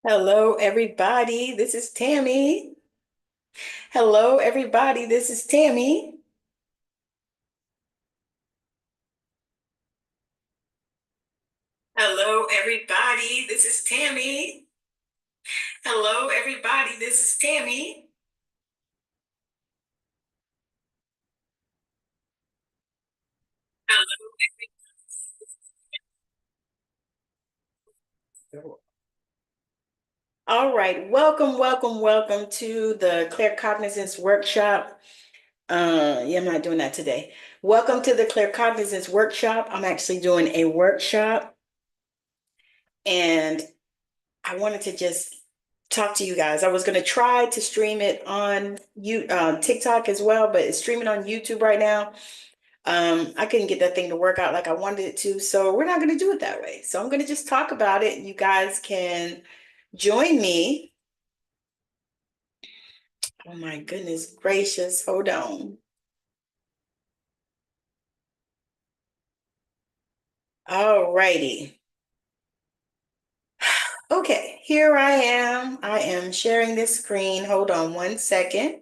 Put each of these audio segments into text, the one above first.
Hello, everybody. This is Tammy. Hello, everybody. This is Tammy. Hello, everybody. This is Tammy. Hello, everybody. This is Tammy. Hello. All right. Welcome, welcome, welcome to the Claircognizance workshop. Yeah, I'm not doing that today. Welcome to the Claircognizance workshop. I'm actually doing a workshop, and I wanted to just talk to you guys. I was going to try to stream it on TikTok as well, but it's streaming on YouTube right now. I couldn't get that thing to work out like I wanted it to, so we're not going to do it that way. So I'm going to just talk about it. You guys can join me. Oh my goodness gracious, hold on. All righty. Okay, here I am. I am sharing this screen. Hold on one second.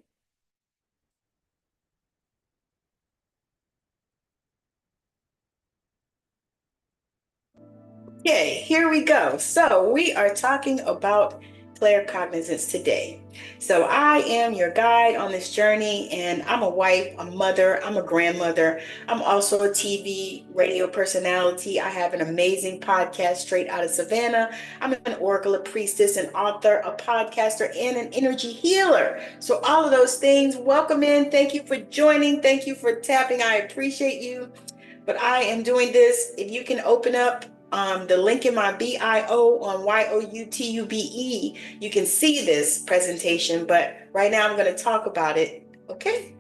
Okay, here we go. So we are talking about claircognizance today. So I am your guide on this journey, and I'm a wife, a mother, I'm a grandmother. I'm also a TV radio personality. I have an amazing podcast straight out of Savannah. I'm an oracle, a priestess, an author, a podcaster, and an energy healer. So all of those things, welcome in. Thank you for joining. Thank you for tapping. I appreciate you. But I am doing this. If you can open up the link in my bio on YOUTUBE, you can see this presentation. But right now I'm going to talk about it. Okay.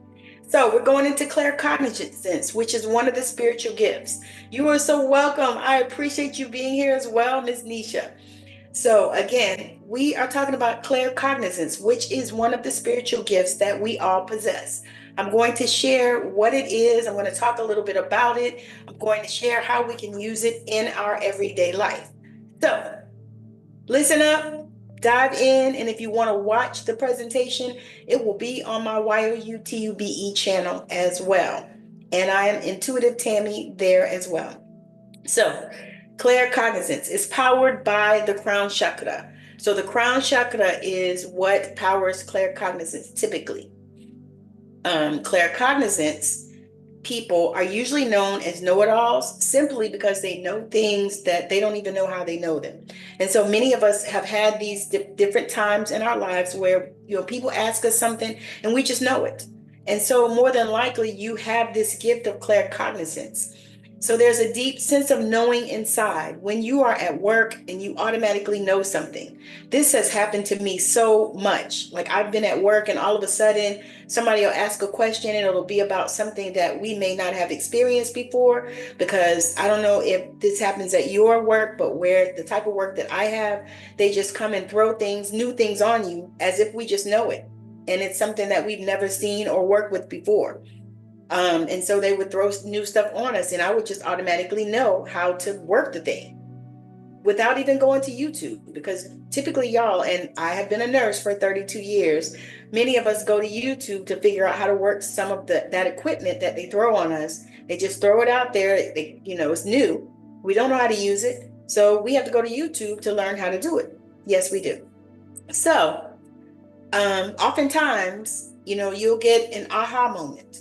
So we're going into claircognizance, which is one of the spiritual gifts. You are so welcome. I appreciate you being here as well, Ms. Nisha. So again, we are talking about claircognizance, which is one of the spiritual gifts that we all possess. I'm going to share what it is. I'm going to talk a little bit about it. I'm going to share how we can use it in our everyday life. So listen up, dive in, and if you want to watch the presentation, it will be on my YOUTUBE channel as well. And I am Intuitive Tammy there as well. So, claircognizance is powered by the crown chakra. So, the crown chakra is what powers claircognizance typically. Claircognizance people are usually known as know-it-alls simply because they know things that they don't even know how they know them. And so many of us have had these different times in our lives where people ask us something and we just know it. And so more than likely you have this gift of claircognizance. So there's a deep sense of knowing inside when you are at work and you automatically know something. This has happened to me so much. Like I've been at work and all of a sudden somebody will ask a question and it'll be about something that we may not have experienced before, because I don't know if this happens at your work, but where the type of work that I have, they just come and throw things, new things on you as if we just know it. And it's something that we've never seen or worked with before. And so they would throw new stuff on us, and I would just automatically know how to work the thing without even going to YouTube. Because typically, y'all, and I have been a nurse for 32 years, many of us go to YouTube to figure out how to work some of that equipment that they throw on us. They just throw it out there. It's new. We don't know how to use it. So we have to go to YouTube to learn how to do it. Yes, we do. So oftentimes, you'll get an aha moment.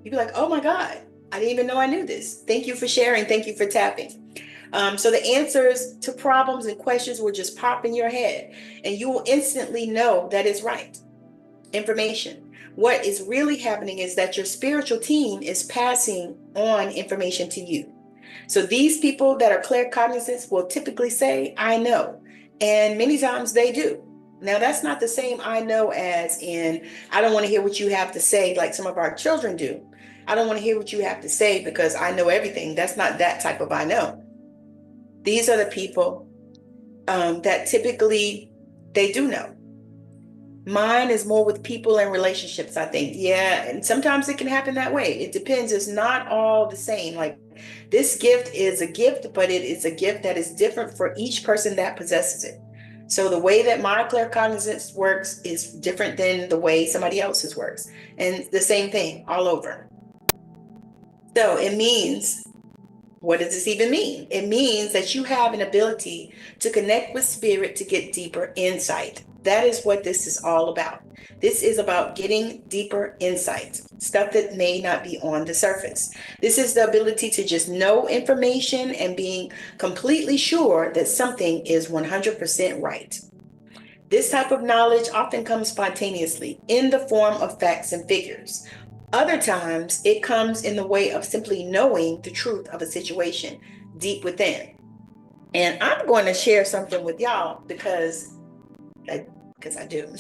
You'd be like, oh my God, I didn't even know I knew this. Thank you for sharing. Thank you for tapping. So the answers to problems and questions will just pop in your head, and you will instantly know that is right information. What is really happening is that your spiritual team is passing on information to you. So these people that are claircognizant will typically say, I know. And many times they do. Now, that's not the same I know as in, I don't want to hear what you have to say, like some of our children do. I don't want to hear what you have to say because I know everything. That's not that type of I know. These are the people that typically they do know. Mine is more with people and relationships, I think. Yeah, and sometimes it can happen that way. It depends. It's not all the same. Like this gift is a gift, but it is a gift that is different for each person that possesses it. So the way that my claircognizance works is different than the way somebody else's works. And the same thing all over. So it means, what does this even mean? It means that you have an ability to connect with spirit to get deeper insight. That is what this is all about. This is about getting deeper insight, stuff that may not be on the surface. This is the ability to just know information and being completely sure that something is 100% right. This type of knowledge often comes spontaneously in the form of facts and figures. Other times, it comes in the way of simply knowing the truth of a situation deep within. And I'm going to share something with y'all because I do.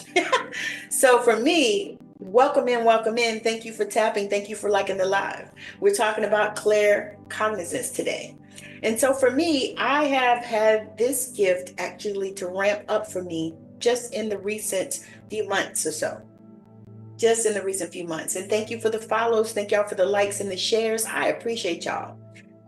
So for me, welcome in, welcome in. Thank you for tapping. Thank you for liking the live. We're talking about claircognizance today. And so for me, I have had this gift actually to ramp up for me just in the recent few months or so. Just in the recent few months. And thank you for the follows. Thank y'all for the likes and the shares. I appreciate y'all.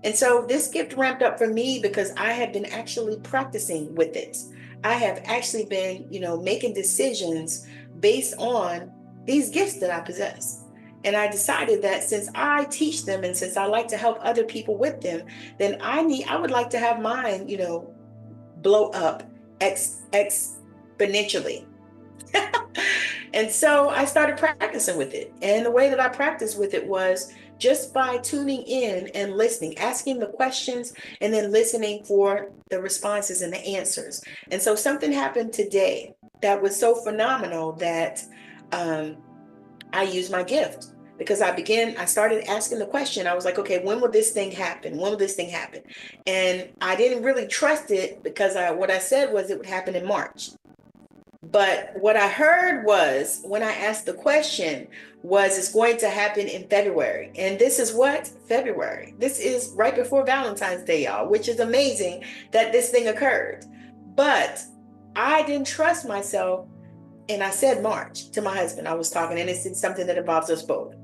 And so this gift ramped up for me because I have been actually practicing with it. I have actually been, making decisions based on these gifts that I possess. And I decided that since I teach them and since I like to help other people with them, then I would like to have mine, blow up exponentially. And so I started practicing with it. And the way that I practiced with it was just by tuning in and listening, asking the questions, and then listening for the responses and the answers. And so something happened today that was so phenomenal that I used my gift. Because I started asking the question. I was like, okay, when will this thing happen? When will this thing happen? And I didn't really trust it because what I said was it would happen in March. But what I heard was, when I asked the question, was it's going to happen in February. And this is what? February. This is right before Valentine's Day, y'all, which is amazing that this thing occurred. But I didn't trust myself. And I said March to my husband. I was talking, and it's something that involves us both.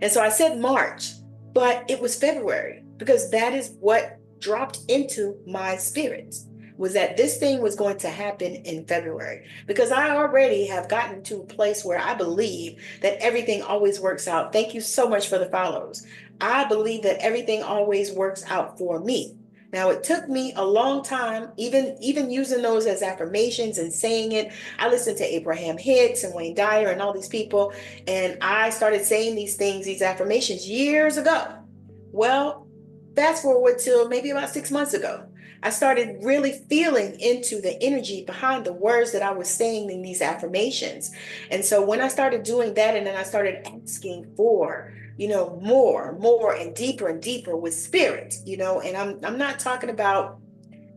And so I said March, but it was February because that is what dropped into my spirit. Was that this thing was going to happen in February, because I already have gotten to a place where I believe that everything always works out. Thank you so much for the follows. I believe that everything always works out for me. Now, it took me a long time, even using those as affirmations and saying it. I listened to Abraham Hicks and Wayne Dyer and all these people, and I started saying these things, these affirmations years ago. Well, fast forward till maybe about 6 months ago. I started really feeling into the energy behind the words that I was saying in these affirmations. And so when I started doing that, and then I started asking for, more and deeper with spirit, and I'm not talking about,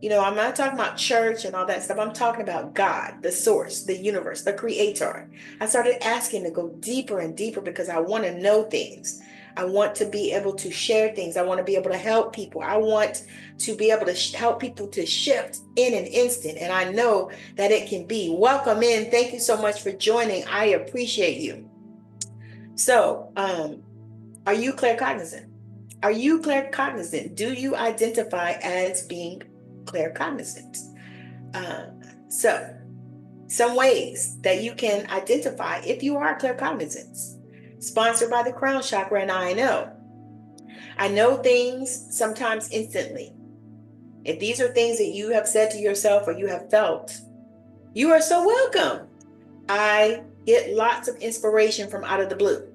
I'm not talking about church and all that stuff. I'm talking about God, the source, the universe, the creator. I started asking to go deeper and deeper because I want to know things. I want to be able to share things. I want to be able to help people. I want to be able to help people to shift in an instant. And I know that it can be. Welcome in. Thank you so much for joining. I appreciate you. So, are you claircognizant? Are you claircognizant? Do you identify as being claircognizant? So, some ways that you can identify if you are claircognizant. Sponsored by the crown chakra, and I know. I know things sometimes instantly. If these are things that you have said to yourself or you have felt, you are so welcome. I get lots of inspiration from out of the blue.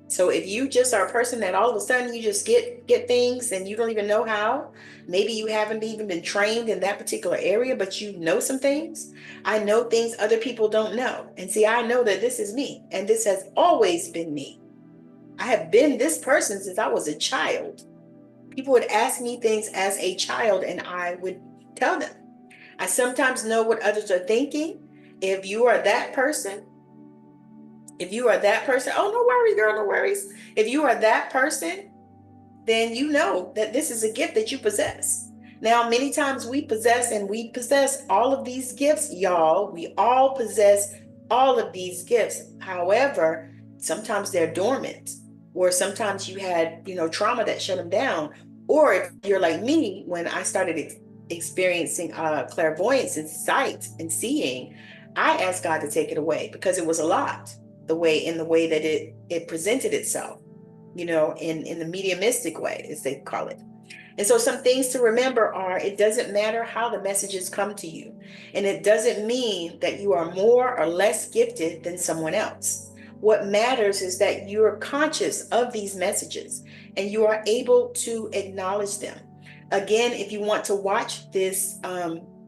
So if you just are a person that all of a sudden you just get things and you don't even know how, maybe you haven't even been trained in that particular area, but you know some things. I know things other people don't know. And see, I know that this is me, and this has always been me. I have been this person since I was a child. People would ask me things as a child, and I would tell them. I sometimes know what others are thinking. If you are that person, oh, no worries, girl, no worries. If you are that person, then you know that this is a gift that you possess. Now, many times we possess all of these gifts, y'all. We all possess all of these gifts. However, sometimes they're dormant, or sometimes you had, trauma that shut them down. Or if you're like me, when I started experiencing clairvoyance and sight and seeing, I asked God to take it away because it was a lot, the way that it presented itself, in the mediumistic way, as they call it. And so some things to remember are, it doesn't matter how the messages come to you. And it doesn't mean that you are more or less gifted than someone else. What matters is that you're conscious of these messages and you are able to acknowledge them. Again, if you want to watch this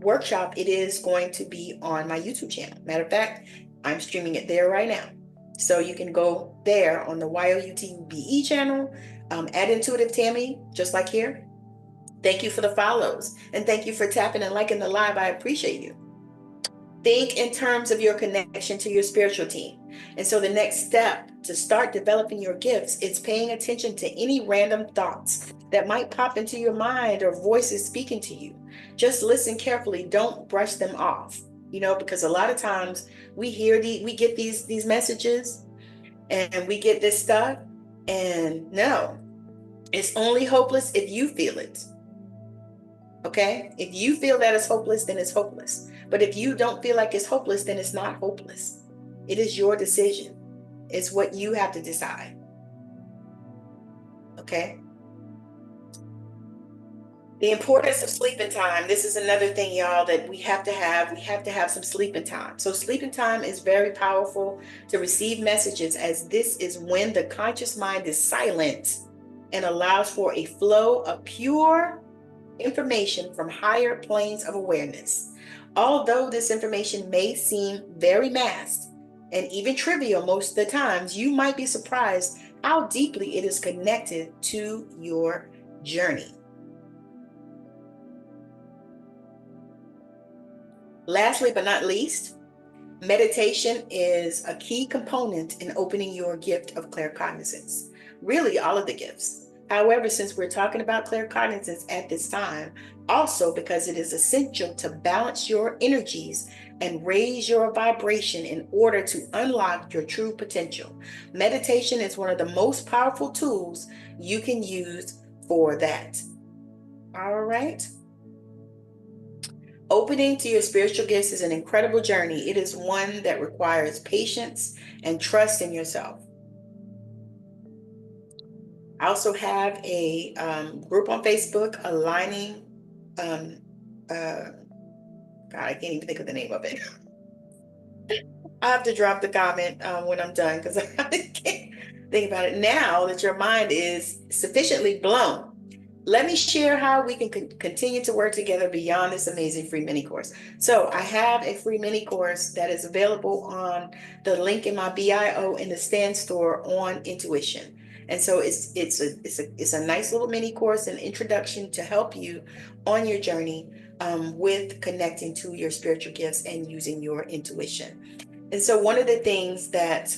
workshop, it is going to be on my YouTube channel. Matter of fact, I'm streaming it there right now. So you can go there on the YOUTUBE channel, at Intuitive Tammy, just like here. Thank you for the follows, and thank you for tapping and liking the live. I appreciate you. Think in terms of your connection to your spiritual team. And so the next step to start developing your gifts is paying attention to any random thoughts that might pop into your mind or voices speaking to you. Just listen carefully. Don't brush them off, because a lot of times we get these messages and we get this stuff, and no, it's only hopeless if you feel it. Okay? If you feel that it's hopeless, then it's hopeless. But if you don't feel like it's hopeless, then it's not hopeless. It is your decision. It's what you have to decide. Okay? The importance of sleeping time. This is another thing, y'all, that we have to have. We have to have some sleeping time. So sleeping time is very powerful to receive messages, as this is when the conscious mind is silent and allows for a flow of pure information from higher planes of awareness. Although this information may seem very masked and even trivial most of the times, you might be surprised how deeply it is connected to your journey. Lastly, but not least, meditation is a key component in opening your gift of claircognizance. Really, all of the gifts. However, since we're talking about claircognizance at this time, also because it is essential to balance your energies and raise your vibration in order to unlock your true potential. Meditation is one of the most powerful tools you can use for that. All right. Opening to your spiritual gifts is an incredible journey. It is one that requires patience and trust in yourself. I also have a group on Facebook, Aligning, God, I can't even think of the name of it. I have to drop the comment when I'm done, because I can't think about it. Now that your mind is sufficiently blown, let me share how we can continue to work together beyond this amazing free mini course. So I have a free mini course that is available on the link in my bio in the Stand store on intuition. And so it's a nice little mini course, an introduction to help you on your journey with connecting to your spiritual gifts and using your intuition. And so one of the things that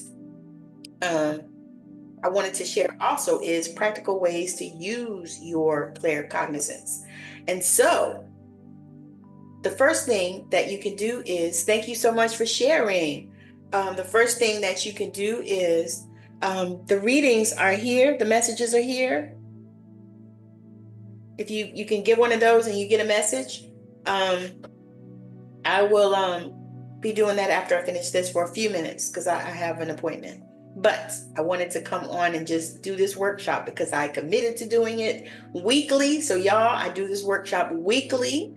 I wanted to share also is practical ways to use your claircognizance. And so the first thing that you can do is, thank you so much for sharing. The first thing that you can do is, the readings are here, the messages are here. If you can get one of those and you get a message, I will be doing that after I finish this for a few minutes, because I have an appointment. But I wanted to come on and just do this workshop because I committed to doing it weekly. So y'all, I do this workshop weekly,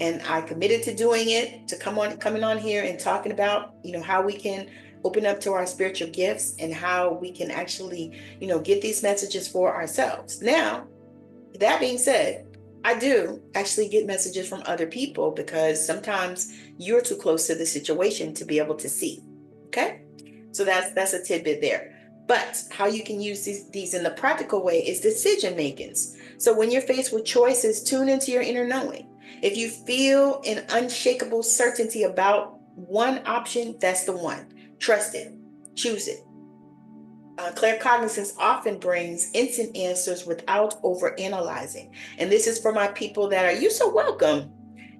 and I committed to doing it, to coming on here and talking about, how we can open up to our spiritual gifts and how we can actually, get these messages for ourselves. Now, that being said, I do actually get messages from other people, because sometimes you're too close to the situation to be able to see. Okay? So that's a tidbit there. But how you can use these in the practical way is decision makings. So when you're faced with choices, tune into your inner knowing. If you feel an unshakable certainty about one option, that's the one. Trust it. Choose it. Claircognizance often brings instant answers without overanalyzing. And this is for my people that are, you're so welcome.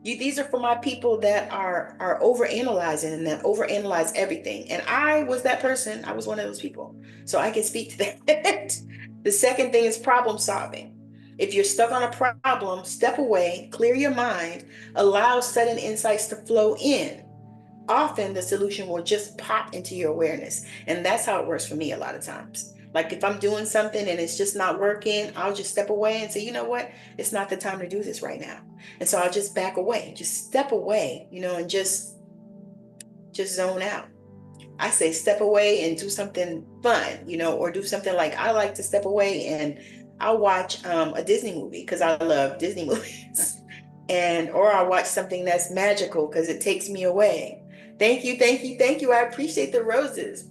These are for my people that are overanalyzing and that overanalyze everything. And I was that person. I was one of those people. So I can speak to that. The second thing is problem solving. If you're stuck on a problem, step away, clear your mind, allow sudden insights to flow in. Often the solution will just pop into your awareness. And that's how it works for me a lot of times. Like if I'm doing something and it's just not working, I'll just step away and say, you know what? It's not the time to do this right now. And so I'll just back away, just step away, and just zone out. I say step away and do something fun, or do something like I like to step away and I'll watch a Disney movie because I love Disney movies. Or I'll watch something that's magical because it takes me away. Thank you, thank you, thank you. I appreciate the roses.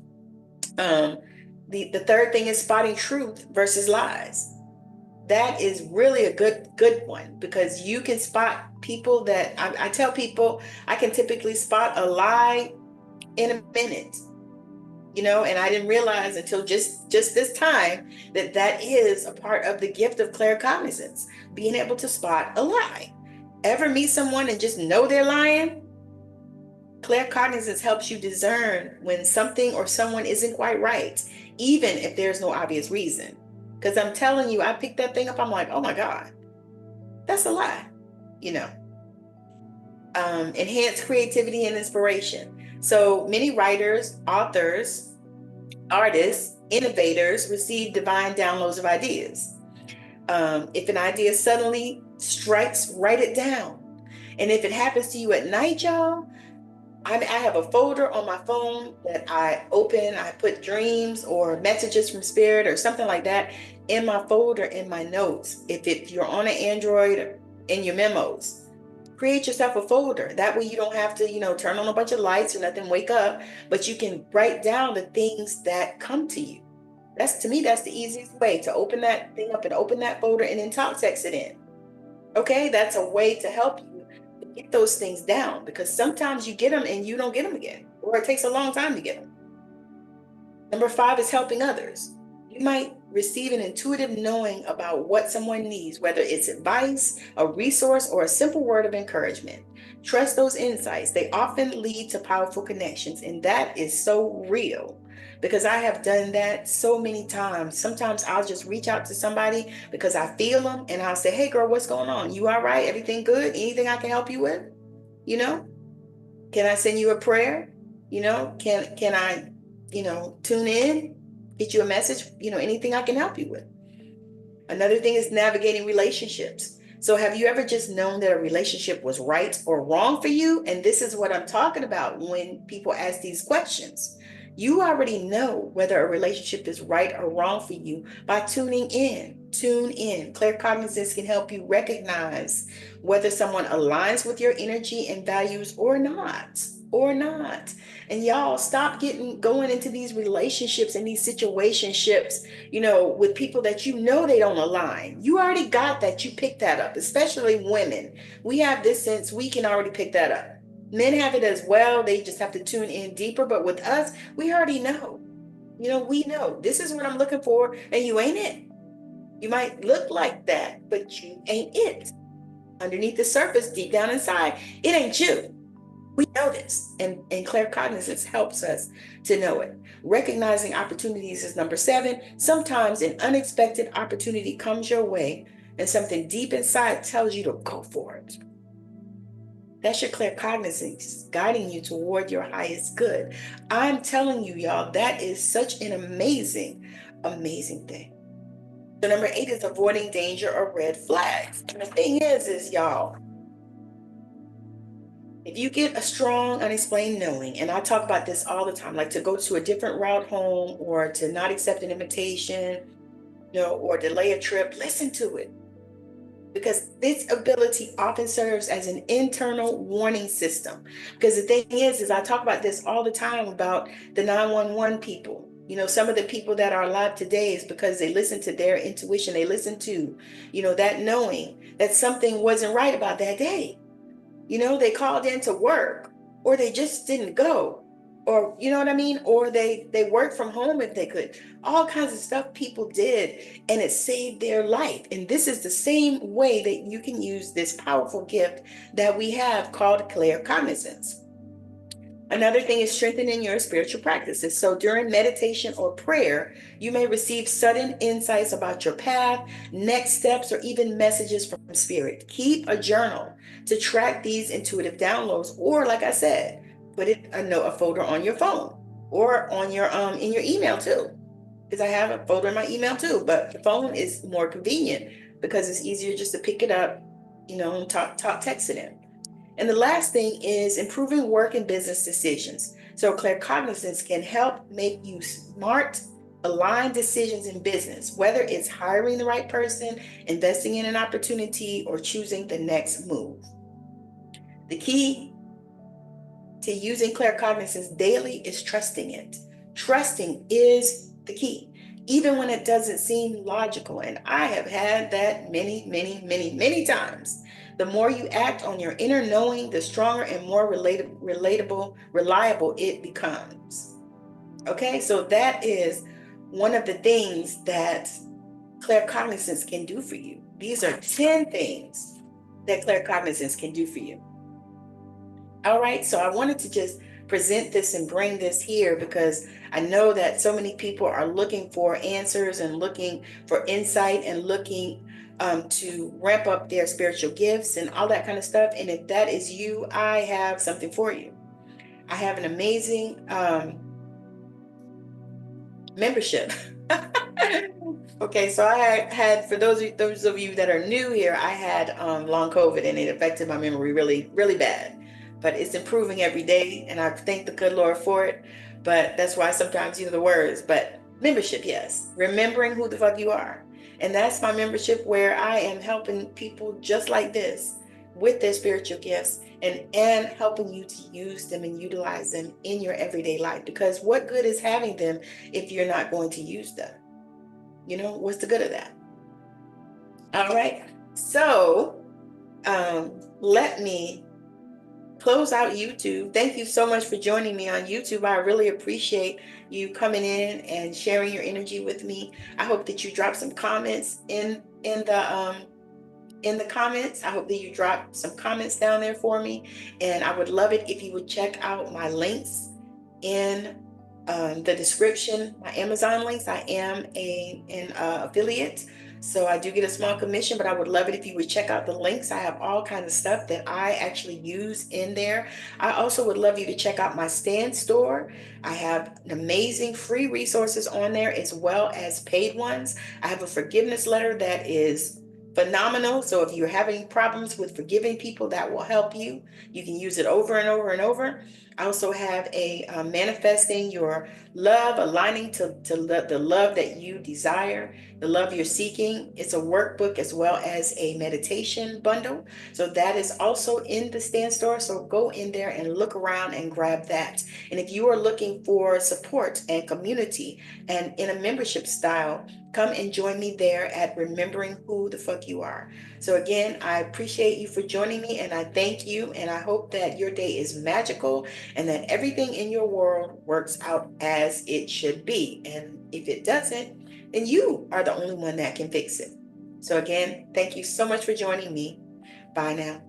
The third thing is spotting truth versus lies. That is really a good one because you can spot people that I tell people I can typically spot a lie in a minute, and I didn't realize until just this time that is a part of the gift of claircognizance, being able to spot a lie. Ever meet someone and just know they're lying? Claircognizance helps you discern when something or someone isn't quite right, even if there's no obvious reason. Because I'm telling you, I picked that thing up, I'm like, oh my God, that's a lie, Enhance creativity and inspiration. So many writers, authors, artists, innovators receive divine downloads of ideas. If an idea suddenly strikes, write it down. And if it happens to you at night, y'all, I have a folder on my phone that I open. I put dreams or messages from spirit or something like that in my folder in my notes. If you're on an Android, in your memos, create yourself a folder. That way you don't have to, turn on a bunch of lights or nothing, wake up, but you can write down the things that come to you. To me, that's the easiest way to open that thing up and open that folder and then top text it in. Okay, that's a way to help you get those things down because sometimes you get them and you don't get them again, or it takes a long time to get them. Number 5 is helping others. You might receive an intuitive knowing about what someone needs, whether it's advice, a resource, or a simple word of encouragement. Trust those insights. They often lead to powerful connections, and that is so real because I have done that so many times. Sometimes I'll just reach out to somebody because I feel them and I'll say, hey girl, what's going on? You all right? Everything good? Anything I can help you with? Can I send you a prayer? Can I, tune in, get you a message, anything I can help you with. Another thing is navigating relationships. So have you ever just known that a relationship was right or wrong for you? And this is what I'm talking about when people ask these questions. You already know whether a relationship is right or wrong for you by tuning in. Tune in. Claircognizance can help you recognize whether someone aligns with your energy and values or not. And y'all stop going into these relationships and these situationships, with people that they don't align. You already got that. You picked that up, especially women. We have this sense we can already pick that up. Men have it as well. They just have to tune in deeper. But with us, we already know. We know this is what I'm looking for, and you ain't it. You might look like that, but you ain't it. Underneath the surface, deep down inside, it ain't you. We know this, and claircognizance helps us to know it. Recognizing opportunities is number 7. Sometimes an unexpected opportunity comes your way, and something deep inside tells you to go for it. That's your claircognizance guiding you toward your highest good. I'm telling you, y'all, that is such an amazing, amazing thing. So number 8 is avoiding danger or red flags. And the thing is y'all, if you get a strong, unexplained knowing, and I talk about this all the time, like to go to a different route home or to not accept an invitation, or delay a trip, listen to it. Because this ability often serves as an internal warning system. Because the thing is I talk about this all the time about the 911 people. Some of the people that are alive today is because they listen to their intuition. They listen to, that knowing that something wasn't right about that day. They called in to work, or they just didn't go, or you know what I mean? Or they worked from home if they could. All kinds of stuff people did, and it saved their life. And this is the same way that you can use this powerful gift that we have called claircognizance. Another thing is strengthening your spiritual practices. So during meditation or prayer, you may receive sudden insights about your path, next steps, or even messages from spirit. Keep a journal to track these intuitive downloads, or like I said, put it a folder on your phone or on your in your email too. Because I have a folder in my email too, but the phone is more convenient because it's easier just to pick it up, and text it in. And the last thing is improving work and business decisions. So claircognizance can help make you smart, aligned decisions in business, whether it's hiring the right person, investing in an opportunity, or choosing the next move. The key to using claircognizance daily is trusting it. Trusting is the key, even when it doesn't seem logical. And I have had that many, many, many, many times. The more you act on your inner knowing, the stronger and more reliable it becomes. Okay, so that is one of the things that claircognizance can do for you. These are 10 things that claircognizance can do for you. All right, so I wanted to just present this and bring this here because I know that so many people are looking for answers and looking for insight and looking to ramp up their spiritual gifts and all that kind of stuff. And if that is you, I have something for you. I have an amazing membership. Okay, so I had for those of you that are new here, I had long COVID and it affected my memory really, really bad. But it's improving every day, and I thank the good Lord for it. But that's why sometimes the words. But membership, yes, remembering who the fuck you are, and that's my membership where I am helping people just like this with their spiritual gifts and helping you to use them and utilize them in your everyday life. Because what good is having them if you're not going to use them? What's the good of that? All right. So let me close out YouTube. Thank you so much for joining me on YouTube. I really appreciate you coming in and sharing your energy with me. I hope that you drop some comments in the comments. I hope that you drop some comments down there for me. And I would love it if you would check out my links in the description, my Amazon links. I am an affiliate, so I do get a small commission, but I would love it if you would check out the links. I have all kinds of stuff that I actually use in there. I also would love you to check out my Stand store. I have amazing free resources on there as well as paid ones. I have a forgiveness letter that is phenomenal. So if you're having problems with forgiving people, that will help you. You can use it over and over and over. I also have a manifesting your love, aligning to the love that you desire, the love you're seeking. It's a workbook as well as a meditation bundle. So that is also in the Stand store. So go in there and look around and grab that. And if you are looking for support and community and in a membership style, come and join me there at Remembering Who the Fuck You Are. So again, I appreciate you for joining me and I thank you, and I hope that your day is magical and that everything in your world works out as it should be. And if it doesn't, then you are the only one that can fix it. So again, thank you so much for joining me. Bye now.